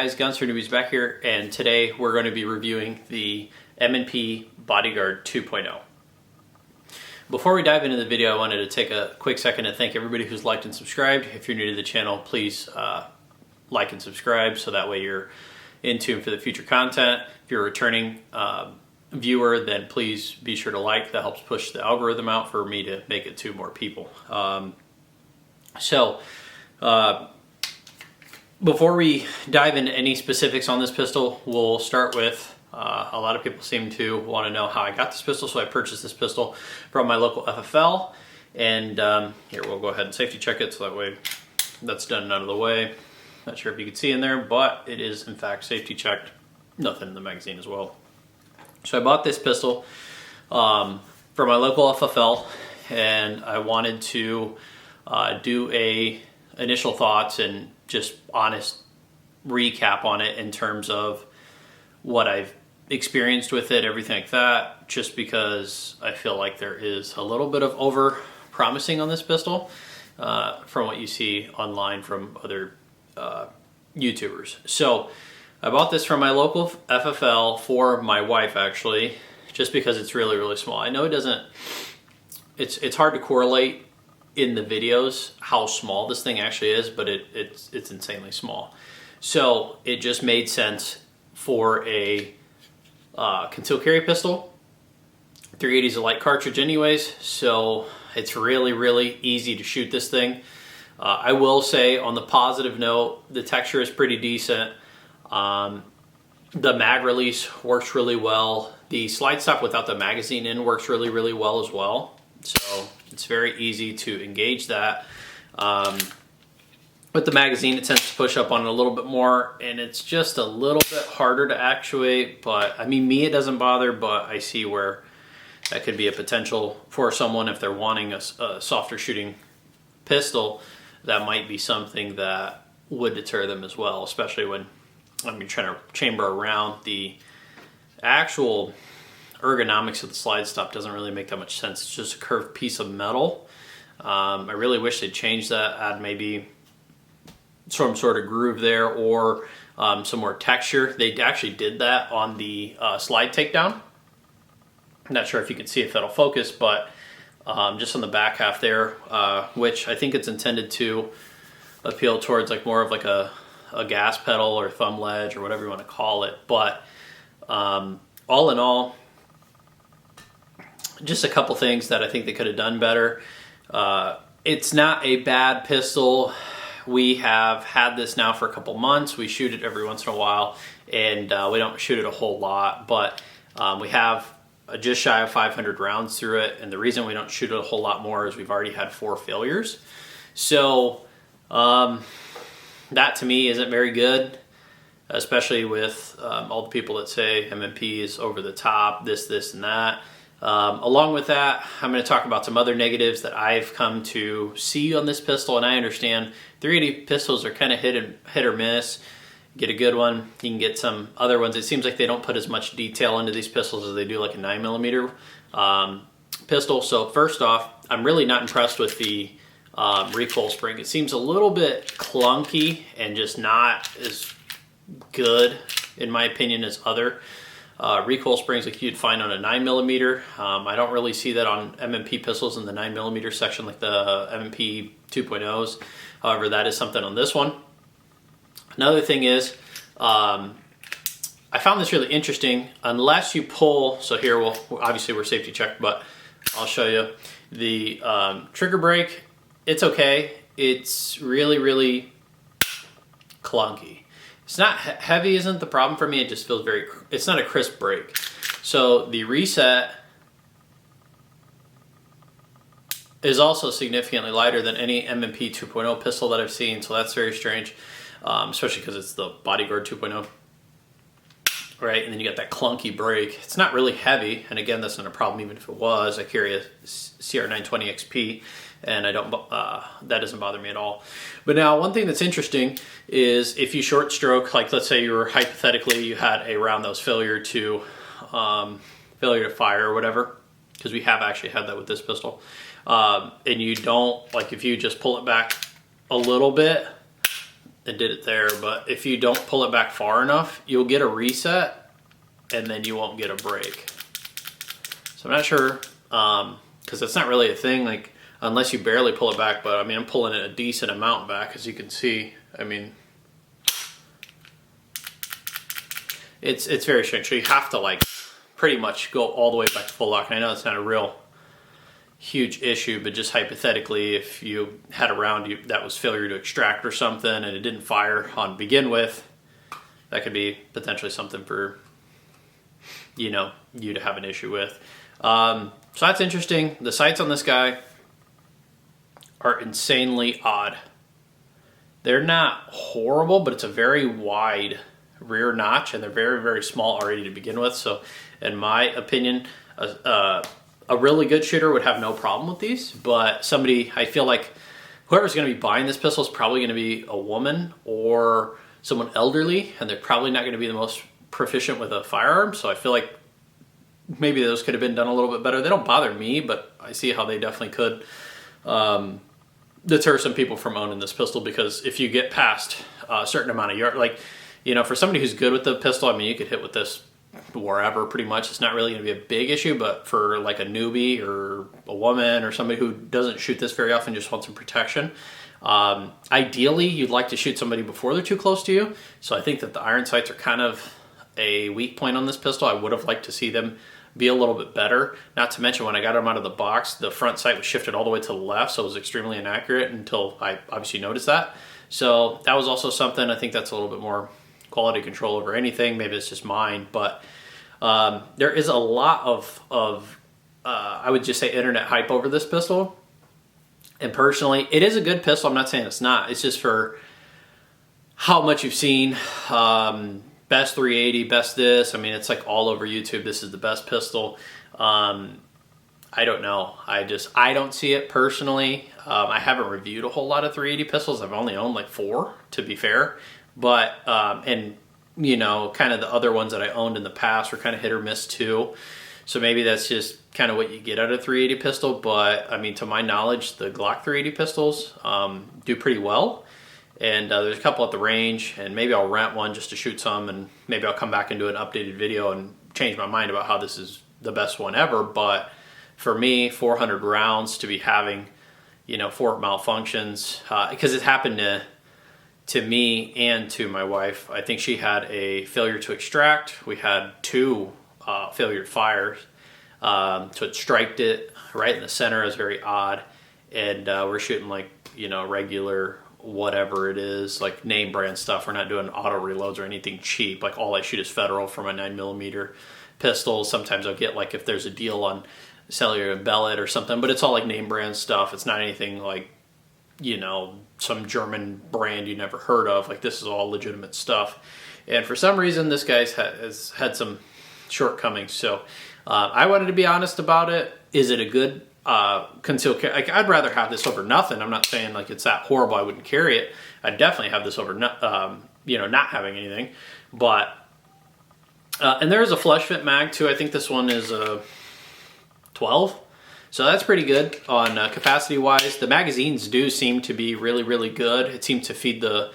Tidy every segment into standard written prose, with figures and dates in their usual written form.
guys, Guns for Newbies back here, and today we're going to be reviewing the M&P Bodyguard 2.0. Before we dive into the video, I wanted to take a quick second to thank everybody who's liked and subscribed. If you're new to the channel, please like and subscribe so that way you're in tune for the future content. If you're a returning viewer, then please be sure to like. That helps push the algorithm out for me to make it to more people. Before we dive into any specifics on this pistol, we'll start with a lot of people seem to want to know how I got this pistol, so I purchased this pistol from my local FFL, and here we'll go ahead and safety check it so that way that's done and out of the way. Not sure if you can see in there, but it is in fact safety checked. Nothing in the magazine as well. So I bought this pistol from my local FFL, and I wanted to do a initial thoughts and just honest recap on it in terms of what I've experienced with it, everything like that, just because I feel like there is a little bit of over promising on this pistol from what you see online from other YouTubers. So I bought this from my local FFL for my wife, actually, just because it's really, really small. I know it doesn't, it's hard to correlate in the videos how small this thing actually is, but it's insanely small. So it just made sense for a concealed carry pistol. 380 is a light cartridge anyways, so it's really, really easy to shoot this thing. I will say, on the positive note, the texture is pretty decent. The mag release works really well. The slide stop without the magazine in works really, really well as well. So it's very easy to engage that. With the magazine, it tends to push up on it a little bit more, and it's just a little bit harder to actuate. But I mean, me, it doesn't bother, but I see where that could be a potential for someone if they're wanting a softer shooting pistol. That might be something that would deter them as well, especially when I'm trying to chamber around. The actual ergonomics of the slide stop doesn't really make that much sense. It's just a curved piece of metal. I really wish they'd change that, add maybe some sort of groove there, or some more texture. They actually did that on the slide takedown. I'm not sure if you can see if that'll focus, but just on the back half there, which I think it's intended to appeal towards like more of like a gas pedal or thumb ledge or whatever you want to call it. But all in all, just a couple things that I think they could have done better. It's not a bad pistol. We have had this now for a couple months. We shoot it every once in a while, and we don't shoot it a whole lot, but we have just shy of 500 rounds through it, and the reason we don't shoot it a whole lot more is we've already had 4 failures. So that to me isn't very good, especially with all the people that say M&P is over the top, this, and that. Along with that, I'm going to talk about some other negatives that I've come to see on this pistol, and I understand 380 pistols are kind of hit or miss. Get a good one, you can get some other ones. It seems like they don't put as much detail into these pistols as they do like a 9mm pistol. So first off, I'm really not impressed with the recoil spring. It seems a little bit clunky and just not as good, in my opinion, as other recoil springs like you'd find on a 9mm. I don't really see that on M&P pistols in the 9mm section like the M&P 2.0s. However, that is something on this one. Another thing is, I found this really interesting. Unless you pull, so here obviously we're safety checked, but I'll show you the trigger brake. It's okay. It's really, really clunky. It's not heavy, isn't the problem for me. It just feels it's not a crisp brake. So the reset is also significantly lighter than any M&P 2.0 pistol that I've seen. So that's very strange, especially because it's the Bodyguard 2.0. Right, and then you got that clunky brake. It's not really heavy, and again, that's not a problem even if it was. I carry a CR920 XP, and I don't. That doesn't bother me at all. But now, one thing that's interesting is if you short stroke, like let's say you were hypothetically you had a round that was failure to fire or whatever, because we have actually had that with this pistol, and you don't, like if you just pull it back a little bit, and did it there, but if you don't pull it back far enough, you'll get a reset and then you won't get a break. So I'm not sure, because it's not really a thing, like, unless you barely pull it back, but I mean, I'm pulling it a decent amount back, as you can see. I mean, it's very strange. So you have to like pretty much go all the way back to full lock. And I know it's not a real huge issue, but just hypothetically, if you had a round that was failure to extract or something and it didn't fire on begin with, that could be potentially something for, you know, you to have an issue with. So that's interesting. The sights on this guy are insanely odd. They're not horrible, but it's a very wide rear notch, and they're very, very small already to begin with. So in my opinion, a really good shooter would have no problem with these, but somebody, I feel like whoever's going to be buying this pistol is probably going to be a woman or someone elderly, and they're probably not going to be the most proficient with a firearm. So I feel like maybe those could have been done a little bit better. They don't bother me, but I see how they definitely could deter some people from owning this pistol, because if you get past a certain amount of yard, like, you know, for somebody who's good with the pistol, I mean, you could hit with this wherever pretty much. It's not really going to be a big issue, but for like a newbie or a woman or somebody who doesn't shoot this very often, just wants some protection, ideally you'd like to shoot somebody before they're too close to you. So I think that the iron sights are kind of a weak point on this pistol. I would have liked to see them be a little bit better. Not to mention, when I got them out of the box, the front sight was shifted all the way to the left, so it was extremely inaccurate until I obviously noticed that. So that was also something. I think that's a little bit more quality control over anything. Maybe it's just mine, but there is a lot of I would just say internet hype over this pistol. And personally, it is a good pistol. I'm not saying it's not. It's just for how much you've seen. Best 380, best this. I mean, it's like all over YouTube. This is the best pistol. I don't know. I don't see it personally. I haven't reviewed a whole lot of 380 pistols. I've only owned like 4, to be fair. But, and you know, kind of the other ones that I owned in the past were kind of hit or miss too. So maybe that's just kind of what you get out of a 380 pistol. But I mean, to my knowledge, the Glock 380 pistols do pretty well. And there's a couple at the range, and maybe I'll rent one just to shoot some, and maybe I'll come back and do an updated video and change my mind about how this is the best one ever. But for me, 400 rounds to be having, you know, 4 malfunctions, because it happened to me and to my wife. I think she had a failure to extract. We had 2 failure fires. So it striked it right in the center. It was very odd. And we're shooting like, you know, regular whatever it is, like name brand stuff. We're not doing auto reloads or anything cheap. Like all I shoot is Federal from a 9mm pistol. Sometimes I'll get, like, if there's a deal on Cellular and Bellet or something, but it's all like name brand stuff. It's not anything like, you know, some German brand you never heard of. Like, this is all legitimate stuff. And for some reason, this guy's has had some shortcomings. So I wanted to be honest about it. Is it a good concealed carry? Like, I'd rather have this over nothing. I'm not saying like it's that horrible I wouldn't carry it. I'd definitely have this over you know, not having anything. But and there is a flush fit mag too. I think this one is 12. So that's pretty good on capacity wise. The magazines do seem to be really, really good. It seems to feed the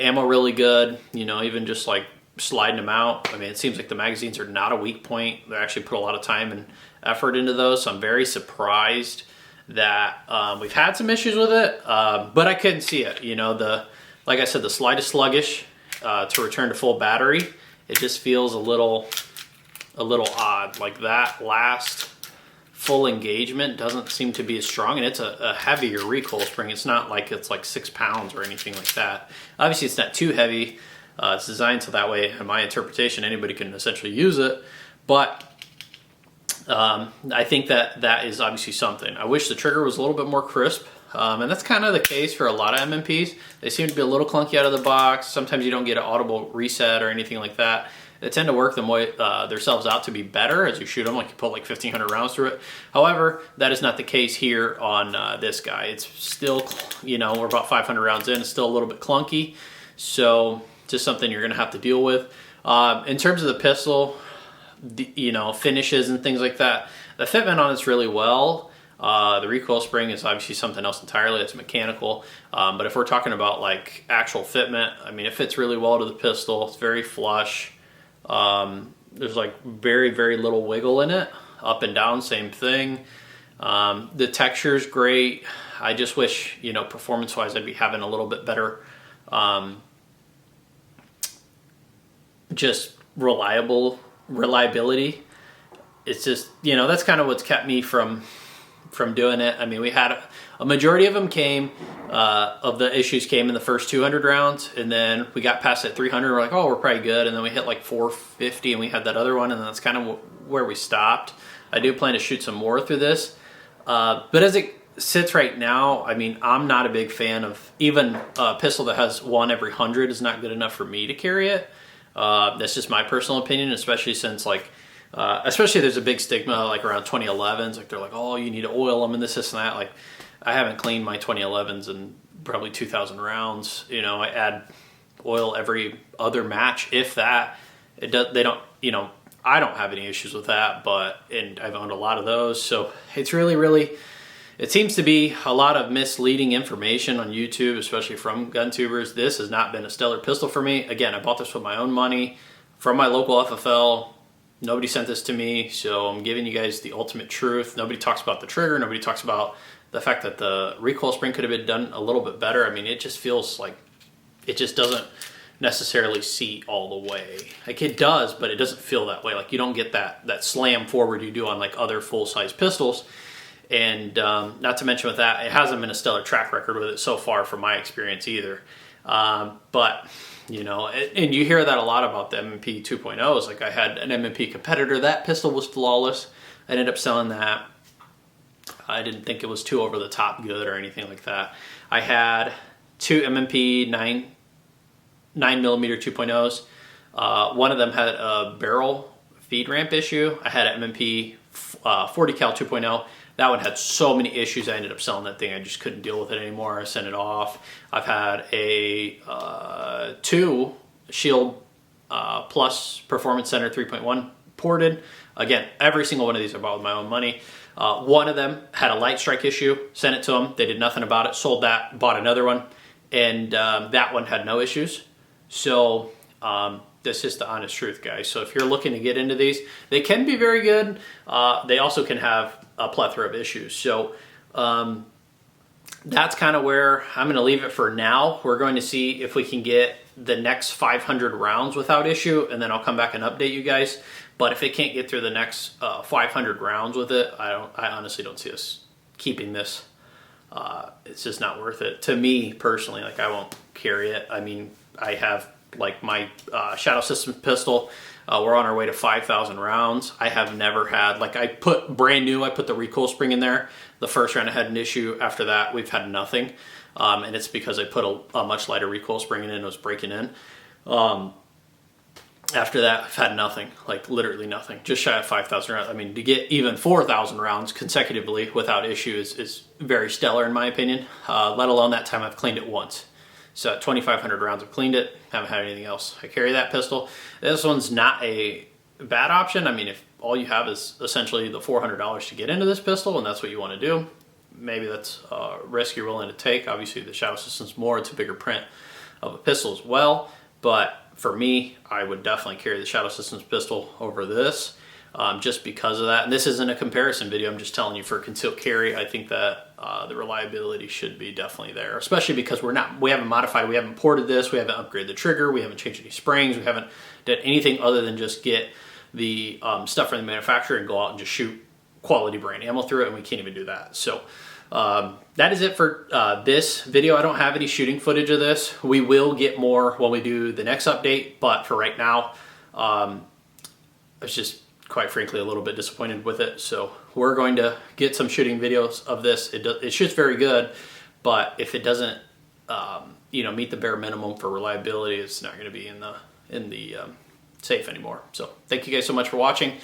ammo really good, you know, even just like sliding them out. I mean, it seems like the magazines are not a weak point. They actually put a lot of time and effort into those. So I'm very surprised that we've had some issues with it, but I couldn't see it. You know, like I said, the slide is sluggish to return to full battery. It just feels a little odd. Like that last full engagement doesn't seem to be as strong, and it's a heavier recoil spring. It's not like it's like 6 pounds or anything like that. Obviously, it's not too heavy. It's designed so that way, in my interpretation, anybody can essentially use it. But I think that is obviously something. I wish the trigger was a little bit more crisp, and that's kind of the case for a lot of MMPs. They seem to be a little clunky out of the box. Sometimes you don't get an audible reset or anything like that. They tend to work themselves out to be better as you shoot them, like you put like 1,500 rounds through it. However, that is not the case here on this guy. It's still, you know, we're about 500 rounds in. It's still a little bit clunky, so just something you're going to have to deal with. In terms of the pistol, you know, finishes and things like that, the fitment on it's really well. The recoil spring is obviously something else entirely. It's mechanical. But if we're talking about like actual fitment, I mean, it fits really well to the pistol. It's very flush. There's like very, very little wiggle in it. Up and down, same thing. The texture is great. I just wish, you know, performance-wise, I'd be having a little bit better, just reliability. It's just, you know, that's kind of what's kept me from doing it. I mean, we had a majority of them came, of the issues came in the first 200 rounds, and then we got past that 300. We're like, oh, we're probably good. And then we hit like 450, and we had that other one, and that's kind of where we stopped. I do plan to shoot some more through this. But as it sits right now, I mean, I'm not a big fan of even a pistol that has 1 every 100 is not good enough for me to carry it. That's just my personal opinion, especially since like, especially there's a big stigma like around 2011s. Like they're like, oh, you need to oil them and this and that. Like I haven't cleaned my 2011s in probably 2,000 rounds. You know, I add oil every other match, if that. It does. They don't. You know, I don't have any issues with that, and I've owned a lot of those. So it's really, it seems to be a lot of misleading information on YouTube, especially from gun tubers. This has not been a stellar pistol for me. Again, I bought this with my own money from my local FFL. Nobody sent this to me, so I'm giving you guys the ultimate truth. Nobody talks about the trigger. Nobody talks about the fact that the recoil spring could have been done a little bit better. I mean, it just feels like it just doesn't necessarily seat all the way. Like it does, but it doesn't feel that way. Like you don't get that slam forward you do on like other full-size pistols. And not to mention with that, it hasn't been a stellar track record with it so far from my experience either. But, you know, and you hear that a lot about the M&P 2.0s. Like I had an M&P competitor, that pistol was flawless. I ended up selling that. I didn't think it was too over the top good or anything like that. I had 2 M&P 9mm 2.0s. One of them had a barrel feed ramp issue. I had an M&P 40 cal 2.0. That one had so many issues, I ended up selling that thing. I just couldn't deal with it anymore. I sent it off. I've had a 2 Shield Plus Performance Center 3.1 ported. Again, every single one of these I bought with my own money. One of them had a light strike issue. Sent it to them. They did nothing about it. Sold that. Bought another one. And that one had no issues. So that's just the honest truth, guys. So if you're looking to get into these, they can be very good. They also can have a plethora of issues. So that's kind of where I'm going to leave it for now. We're going to see if we can get the next 500 rounds without issue, and then I'll come back and update you guys. But if it can't get through the next 500 rounds with it, I honestly don't see us keeping this. It's just not worth it to me personally. Like I won't carry it. I mean, I have like my Shadow Systems pistol. We're on our way to 5,000 rounds. I have never had, like I put brand new, I put the recoil spring in there. The first round I had an issue. After that, we've had nothing. And it's because I put a much lighter recoil spring in and it was breaking in. After that, I've had nothing, like literally nothing. Just shy of 5,000 rounds. I mean, to get even 4,000 rounds consecutively without issue is very stellar in my opinion. Let alone that time I've cleaned it once. So at 2,500 rounds, I've cleaned it. Haven't had anything else. I carry that pistol. This one's not a bad option. I mean, if all you have is essentially the $400 to get into this pistol and that's what you want to do, maybe that's a risk you're willing to take. Obviously, the Shadow System's more. It's a bigger print of a pistol as well. But for me, I would definitely carry the Shadow Systems pistol over this. Just because of that. And this isn't a comparison video. I'm just telling you for concealed carry, I think that the reliability should be definitely there, especially because we haven't modified, we haven't ported this, we haven't upgraded the trigger, we haven't changed any springs, we haven't done anything other than just get the stuff from the manufacturer and go out and just shoot quality brand ammo through it, and we can't even do that. So that is it for this video. I don't have any shooting footage of this. We will get more when we do the next update, but for right now, it's just quite frankly a little bit disappointed with it. So we're going to get some shooting videos of this. It shoots very good, but if it doesn't meet the bare minimum for reliability, it's not going to be in the safe anymore. So thank you guys so much for watching.